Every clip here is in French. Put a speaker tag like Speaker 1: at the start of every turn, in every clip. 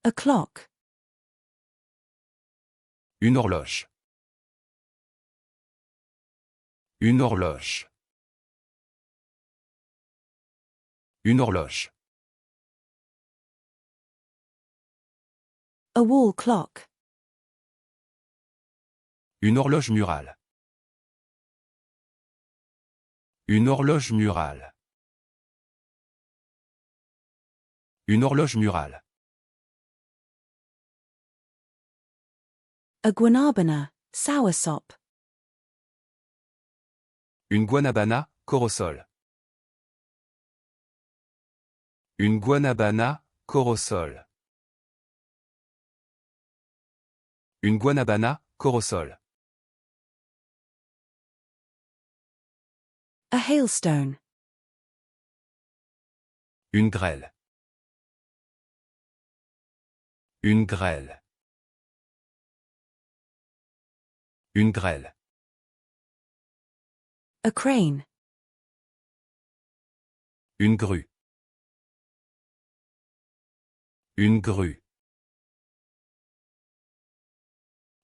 Speaker 1: A clock.
Speaker 2: Une horloge. Une horloge. Une horloge.
Speaker 1: A wall clock.
Speaker 2: Une horloge murale. Une horloge murale. Une horloge murale.
Speaker 1: A guanabana, soursop.
Speaker 2: Une guanabana, corosol. Une guanabana, corosol. Une guanabana, corosol.
Speaker 1: A hailstone.
Speaker 2: Une grêle. Une grêle. Une grêle.
Speaker 1: A crane.
Speaker 2: Une grue. Une grue.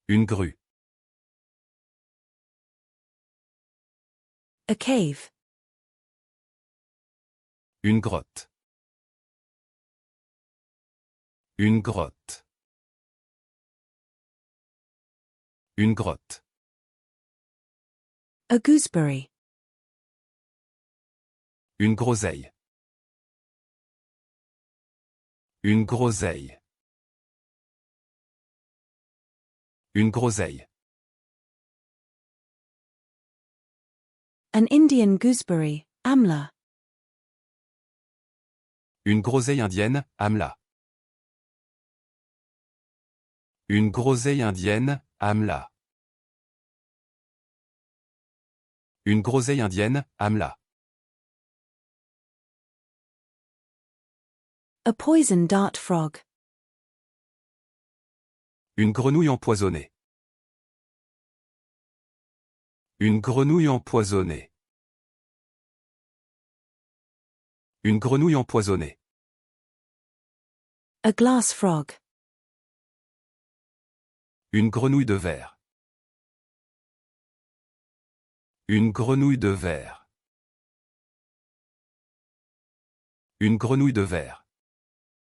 Speaker 2: Une grue.
Speaker 1: A cave.
Speaker 2: Une grotte. Une grotte. Une grotte.
Speaker 1: A gooseberry.
Speaker 2: Une groseille. Une groseille. Une groseille.
Speaker 1: An Indian gooseberry, amla.
Speaker 2: Une groseille indienne, amla. Une groseille indienne, amla. Une groseille indienne, amla.
Speaker 1: A poison dart frog.
Speaker 2: Une grenouille empoisonnée. Une grenouille empoisonnée. Une grenouille empoisonnée.
Speaker 1: A glass frog.
Speaker 2: Une grenouille de verre. Une grenouille de verre. Une grenouille de verre.